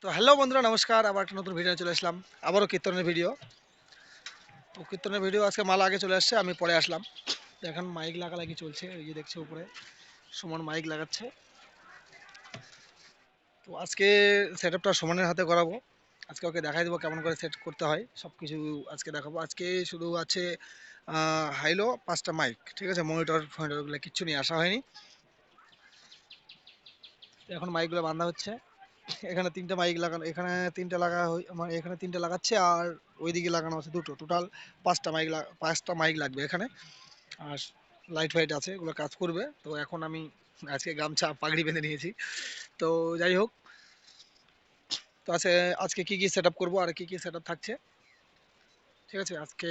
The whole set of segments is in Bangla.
তো হ্যালো বন্ধুরা, নমস্কার। আবার একটা নতুন ভিডিও চলে আসলাম। আবারও কীর্তনের ভিডিও। তো কীর্তনের ভিডিও আজকে মালা আগে চলে আসছে, আমি পরে আসলাম। তো এখন মাইক লাগালাগি চলছে, এই যে দেখছে উপরে সুমন মাইক লাগাচ্ছে। তো আজকে সেট আপটা সুমনের হাতে করাবো। আজকে ওকে দেখাই দেবো কেমন করে সেট করতে হয়, সব কিছু আজকে দেখাবো। আজকে শুধু আছে হাইলো 5টা মাইক, ঠিক আছে। মনিটর ফনিটরগুলো কিচ্ছু নিয়ে আসা হয়নি। তো এখন মাইকগুলো বাঁধা হচ্ছে। এখানে 3টে মাইক লাগানো, এখানে 3টে মানে এখানে 3টে লাগাচ্ছে, আর ওইদিকে লাগানো আছে 2টো। টোটাল 5টা মাইক লাগবে এখানে। আর লাইট ফাইট আছে, এগুলো কাজ করবে। তো এখন আমি আজকে গামছা পাগড়ি বেঁধে নিয়েছি। তো যাই হোক, তো আজকে কি কি সেট আপ করবো আর কি কি সেট আপ থাকছে, ঠিক আছে। আজকে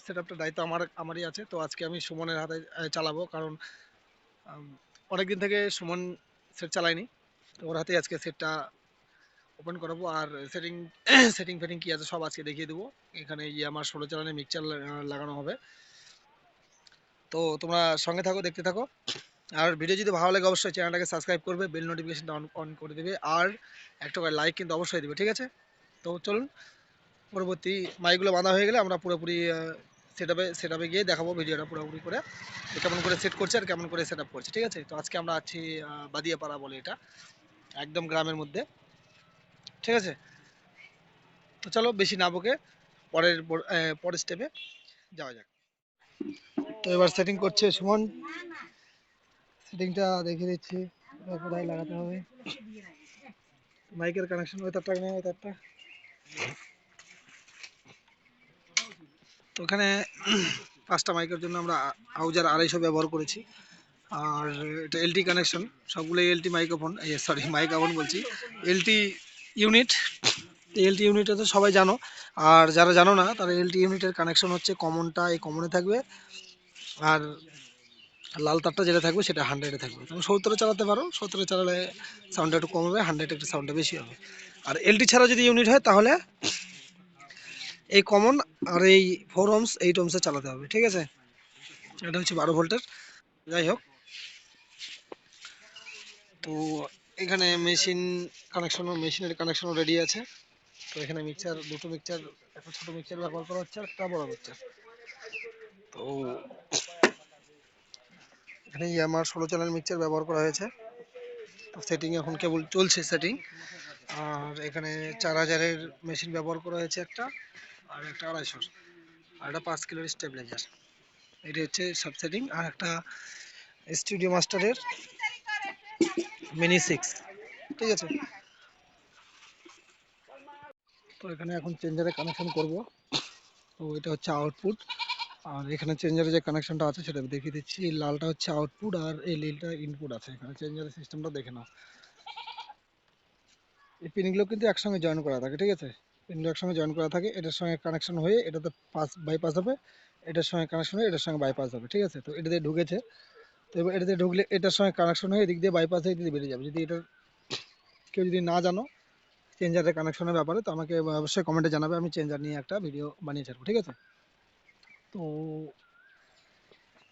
সেট আপটার দায়িত্ব আমারই আছে। তো আজকে আমি সুমনের হাতে চালাবো, কারণ অনেকদিন থেকে সুমন সেট চালায়নি। তো ওর হাতে আজকে সেটটা ওপেন করাবো। আর সেটিং সেটিং ফেটিং কী আছে সব আজকে দেখিয়ে দেবো। এখানে আমার 16 চ্যানেলের মিক্সচার লাগানো হবে। তো তোমরা সঙ্গে থাকো, দেখতে থাকো। আর ভিডিও যদি ভালো লাগে অবশ্যই চ্যানেলটাকে সাবস্ক্রাইব করবে, বেল নোটিফিকেশনটা অন করে দেবে, আর একটা করে লাইক কিন্তু অবশ্যই দেবে, ঠিক আছে। তো চলুন, পরবর্তী মাইকগুলো বাঁধা হয়ে গেলে আমরা পুরোপুরি সেট আপে গিয়ে দেখাবো ভিডিওটা পুরোপুরি করে, তো কেমন করে সেট করছে আর কেমন করে সেট আপ করছে, ঠিক আছে। তো আজকে আমরা আছি বাদিয়াপাড়া বলে, এটা একদম গ্রামের মধ্যে, ঠিক আছে। তো চলো বেশি না বকে পরের স্টেপে যাওয়া যাক। তো এবার সেটিং করছে সুমন। সেটিংটা দেখিয়ে দিচ্ছি কোথায় লাগাতে হবে। মাইকের কানেকশন ওই তারটা নেই, ওই তারটা। তো এখানে 5টা মাইকের জন্য আমরা আউজার 250 ব্যবহার করেছি। আর এটা এলটি কানেকশন, সবগুলো এলটি মাইক্রোফোন, সরি মাইক্রোফোন বলছি, এলটি ইউনিট। এলটি ইউনিট তো সবাই জানো, আর যারা জানো না তারা এলটি ইউনিটের কানেকশন হচ্ছে কমনটা, এই কমনে থাকবে। আর লাল তারটা যেটা থাকবে সেটা 100-এ থাকবে। তুমি 70-এ চালাতে পারো, 70-এ চালালে সাউন্ডটা একটু কম হবে, 100-এ একটু সাউন্ডটা বেশি হবে। আর এলটি ছাড়া যদি ইউনিট হয় তাহলে এই কমন আর এই 4 ohms 8 ohms চালাতে হবে, ঠিক আছে। এটা হচ্ছে 12 ভোল্টের। যাই হোক, তো এখানে মেশিনের কানেকশনও রেডি আছে। তো এখানে দুটো মিক্সচার, একটা ছোট মিক্সচার ব্যবহার করা হচ্ছে আর একটা বড় মিক্সচার। তো এখানে আমার 16 চ্যানেল মিক্সচার ব্যবহার করা হয়েছে। তো সেটিং এখন কেবল চলছে সেটিং। আর এখানে 4000-এর মেশিন ব্যবহার করা হয়েছে একটা, আর একটা 250, আর একটা 5 কিলোর স্টেবিলাইজার। এটা হচ্ছে সব সেটিং। আর একটা স্টুডিও মাস্টারের মিনি 6, ঠিক আছে। তো এখানে এখন চেঞ্জারে কানেকশন করব। তো এটা হচ্ছে আউটপুট, আর এখানে চেঞ্জারে যে কানেকশনটা আছে সেটা দেখিয়ে দিচ্ছি। এই লালটা হচ্ছে আউটপুট আর এই নীলটা ইনপুট আছে। এখানে চেঞ্জারের সিস্টেমটা দেখে নাও। এই পিনগুলো কিন্তু একসঙ্গে জয়েন করা থাকে, ঠিক আছে। পিনগুলো একসঙ্গে জয়েন করা থাকে, এটার সঙ্গে কানেকশন হয়ে এটাতে বাইপাস হবে, এটার সঙ্গে কানেকশন হয়ে এটার সঙ্গে বাইপাস হবে, ঠিক আছে। তো এটাতে ঢুকেছে। তো এবার এটাতে ঢুকলে এটার সঙ্গে কানেকশন হয়ে এদিক দিয়ে বাইপাস হয়ে এদিকে বেরিয়ে যাবে। যদি এটা কেউ যদি না জানো চেঞ্জারের কানেকশনের ব্যাপারে, তো আমাকে অবশ্যই কমেন্টে জানাবে, আমি চেঞ্জার নিয়ে একটা ভিডিও বানিয়ে ছাড়বো, ঠিক আছে। তো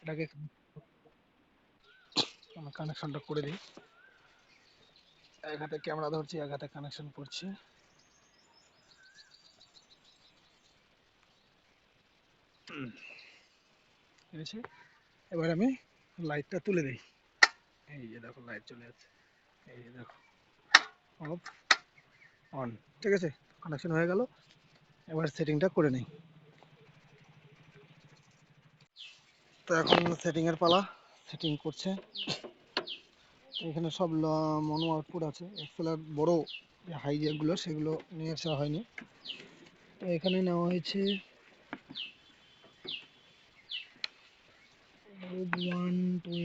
এটাকে কানেকশনটা করে দিই। এক হাতে ক্যামেরা ধরছি, এক হাতে কানেকশন করছি। ঠিক আছে, এবার আমি লাইটটা তুলে দিই। এই যে দেখো লাইট চলে যাচ্ছে, এই যে দেখো, অফ অন, ঠিক আছে। কানেকশন হয়ে গেল। এবার সেটিংটা করে নিই। তো এখন সেটিং এর পালা, সেটিং করছে। এখানে সব মনো আউটপুট আছে, এক্সেলার বড় হাই যেগুলো সেগুলো নিয়ে আসা হয়নি। তো এখানে নেওয়া হয়েছে 1 2,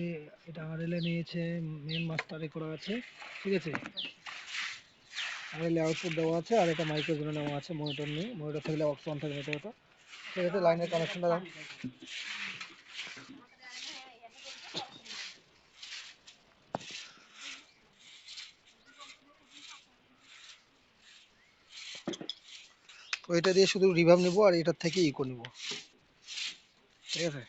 এটা RL এ নিয়েছে, মেন মাস্টারে করা আছে, ঠিক আছে। RL এ আউটপুট দেওয়া আছে, আর এটা মাইকের জন্য নেওয়া আছে। মনিটর নেই, মনিটর থাকলে অক্স অন থাকবে, এটা ওটা, ঠিক আছে। লাইনের কানেকশনটা দাও। তো এটা দিয়ে শুধু রিভার্ব নেবো আর এটার থেকে ইকো নেবো, ঠিক আছে।